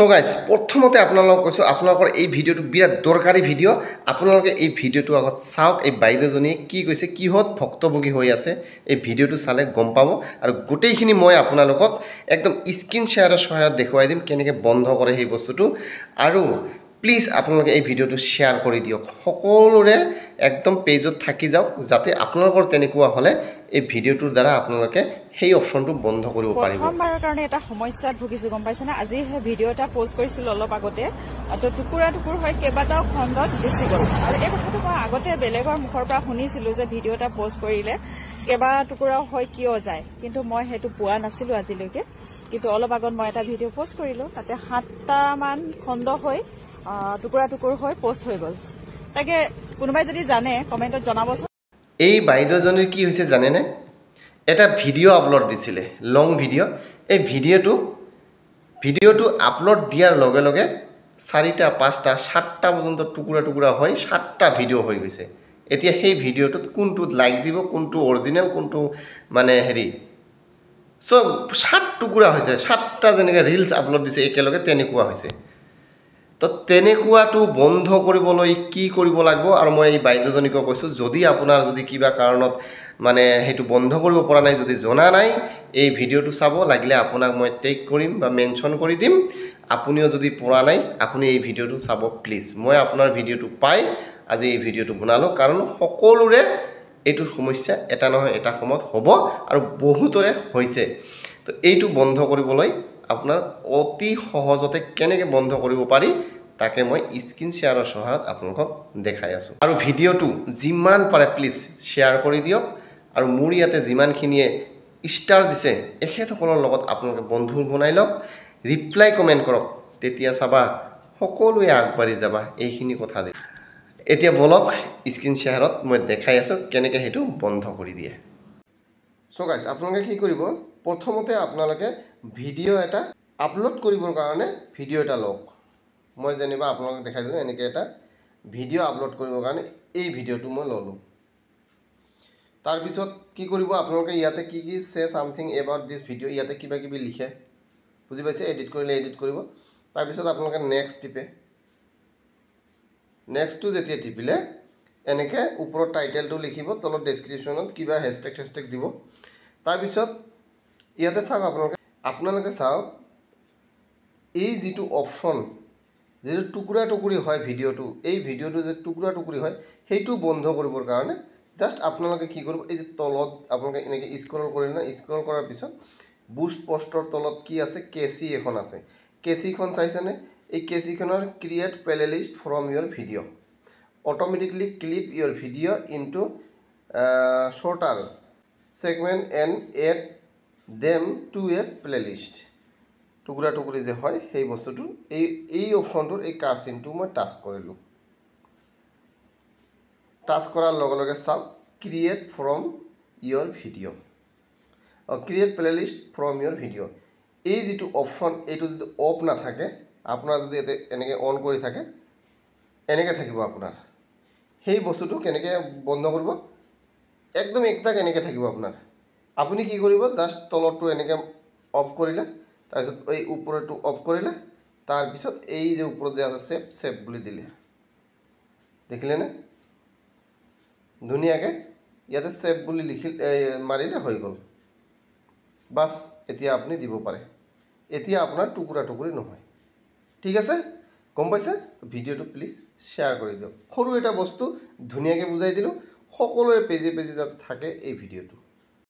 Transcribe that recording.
So guys প্ৰথমতে আপোনালোকক কৈছোঁ আপোনালোকৰ এই ভিডিঅ'টো বিৰাট দৰকাৰী ভিডিঅ' আপোনালোকে এই ভিডিঅ'টো আগত চাওক এই বাইদেউজনীয়ে কি কৈছে কিহত ভক্তভোগী হৈ আছে এই ভিডিঅ'টো চালে গম পাব আৰু গোটেইখিনি মই আপোনালোকক একদম স্ক্ৰীন শ্বেয়াৰৰ সহায়ত দেখুৱাই দিম কেনেকৈ বন্ধ কৰে সেই বস্তুটো আৰু প্লিজ আপোনালোকে এই ভিডিঅ'টো শ্বেয়াৰ কৰি দিয়ক সকলোৰে একদম পেজত থাকি যাওক যাতে আপোনালোকৰ তেনেকুৱা হ'লে এই ভিডিঅ'টোৰ দ্বাৰা আপোনালোকে সেই অপশ্যনটো বন্ধ কৰিব পাৰিব। প্ৰথমবাৰৰ কাৰণে এটা সমস্যাত ভুগিছো গম পাইছে না। আজি সেই ভিডিঅ' এটা পোষ্ট কৰিছিল অলপ আগতে, তো টুকুৰা টুকুৰ হৈ কেইবাটাও খণ্ডত গুচি গ'ল আৰু এই কথাটো মই আগতে বেলেগৰ মুখৰ পৰা শুনিছিলো যে ভিডিঅ' এটা পোষ্ট কৰিলে কেইবা টুকুৰাও হৈ কিয় যায়, কিন্তু মই সেইটো পোৱা নাছিলো আজিলৈকে। কিন্তু অলপ আগত মই এটা ভিডিঅ' পোষ্ট কৰিলো, তাতে 7টামান খণ্ড হৈ টুকুৰা টুকুৰ হৈ পোষ্ট হৈ গ'ল। তাকে কোনোবাই যদি জানে কমেণ্টত জনাবচোন। এই বাইদেউজনীৰ কি হৈছে জানেনে, এটা ভিডিঅ' আপলোড দিছিলে লং ভিডিঅ'। এই ভিডিঅ'টো আপলোড দিয়াৰ লগে লগে 4টা 5টা 7টা পৰ্যন্ত টুকুৰা টুকুৰা হৈ 7টা ভিডিঅ' হৈ গৈছে। এতিয়া সেই ভিডিঅ'টোত কোনটোত লাইক দিব, কোনটো অৰিজিনেল, কোনটো মানে হেৰি, চব 7 টুকুৰা হৈছে। 7টা যেনেকৈ ৰিলছ আপলোড দিছে একেলগে তেনেকুৱা হৈছে। তো তেনেকুৱাটো বন্ধ কৰিবলৈ কি কৰিব লাগিব, আৰু মই এই বাইদেউজনীকো কৈছোঁ যদি আপোনাৰ যদি কিবা কাৰণত মানে সেইটো বন্ধ কৰিব পৰা নাই, যদি জনা নাই এই ভিডিঅ'টো চাব, লাগিলে আপোনাক মই টেগ কৰিম বা মেনশ্যন কৰি দিম। আপুনিও যদি পৰা নাই আপুনি এই ভিডিঅ'টো চাব প্লিজ। মই আপোনাৰ ভিডিঅ'টো পাই আজি এই ভিডিঅ'টো বনালোঁ, কাৰণ সকলোৰে এইটোৰ সমস্যা এটা নহয় এটা সময়ত হ'ব আৰু বহুতৰে হৈছে। তো এইটো বন্ধ কৰিবলৈ আপোনাৰ অতি সহজতে কেনেকৈ বন্ধ কৰিব পাৰি তাকে মই স্ক্ৰীন শ্বেয়াৰৰ সহায়ত আপোনালোকক দেখাই আছোঁ। আৰু ভিডিঅ'টো যিমান পাৰে প্লিজ শ্বেয়াৰ কৰি দিয়ক, আৰু মোৰ ইয়াতে যিমানখিনিয়ে ষ্টাৰ দিছে এখেতসকলৰ লগত আপোনালোকে বন্ধু বনাই লওক, ৰিপ্লাই কমেণ্ট কৰক, তেতিয়া চাবা সকলোৱে আগবাঢ়ি যাবা। এইখিনি কথা দে এতিয়া বলক স্ক্ৰীন শ্বেয়াৰত মই দেখাই আছোঁ কেনেকৈ সেইটো বন্ধ কৰি দিয়ে। চ' গাইজ আপোনালোকে কি কৰিব, প্ৰথমতে আপোনালোকে ভিডিঅ' এটা আপলোড কৰিবৰ কাৰণে ভিডিঅ' এটা লওক। মই যেনিবা আপোনালোকক দেখাই দিলোঁ এনেকৈ এটা ভিডিঅ' আপলোড কৰিবৰ কাৰণে এই ভিডিঅ'টো মই ল'লোঁ। তাৰপিছত কি কৰিব আপোনালোকে ইয়াতে কি কি চে চামথিং এবাউট দিছ ভিডিঅ', ইয়াতে কিবা কিবি লিখে, বুজি পাইছে, এডিট কৰিলে এডিট কৰিব। তাৰপিছত আপোনালোকে নেক্সট টিপে। নেক্সটটো যেতিয়া টিপিলে এনেকৈ ওপৰত টাইটেলটো লিখিব, তলত ডেছক্ৰিপশ্যনত কিবা হেছটেগ দিব। তাৰপিছত ইয়াতে চাওক আপোনালোকে চাওক এই যিটো অপশ্যন, যিটো টুকুৰা টুকুৰি হয় ভিডিঅ'টো, এই ভিডিঅ'টো যে টুকুৰা টুকুৰি হয় সেইটো বন্ধ কৰিবৰ কাৰণে জাষ্ট আপোনালোকে কি কৰিব, এই যে তলত আপোনালোকে এনেকৈ স্ক্ৰল কৰিলে না, স্ক্ৰল কৰাৰ পিছত বুষ্ট পষ্টৰ তলত কি আছে, কেচি এখন আছে। কেচিখন চাইছেনে, এই কেচিখনৰ create playlist from your video', automatically clip your video' into shorter segment and add them to a playlist। টুকুৰা টুকুৰি যে হয় সেই বস্তুটো এই অপশ্যনটোৰ এই কাৰ চিনটো মই টাচ কৰিলোঁ। টাচ কৰাৰ লগে লগে চাওক create from your video', create playlist from your video'. এই যিটো অপশ্যন এইটো যদি অফ নাথাকে, আপোনাৰ যদি ইয়াতে এনেকৈ অন কৰি থাকে এনেকৈ থাকিব আপোনাৰ। সেই বস্তুটো কেনেকৈ বন্ধ কৰিব, একদম একজাক এনেকৈ থাকিব আপোনাৰ। আপুনি কি কৰিব, জাষ্ট তলৰটো এনেকৈ অফ কৰিলে, তাৰপিছত এই ওপৰটো অফ কৰিলে, তাৰপিছত এই যে ওপৰত যে আছে ছেভ বুলি দিলে, দেখিলেনে ধুনীয়াকৈ ইয়াতে ছেভ বুলি মাৰিলে হৈ গ'ল। বাছ এতিয়া আপুনি দিব পাৰে, এতিয়া আপোনাৰ টুকুৰা টুকুৰি নহয়। ঠিক আছে, গম পাইছে? ভিডিঅ'টো প্লিজ শ্বেয়াৰ কৰি দিয়ক। সৰু এটা বস্তু ধুনীয়াকৈ বুজাই দিলোঁ, সকলোৰে পেজে পেজে যাতে থাকে এই ভিডিঅ'টো।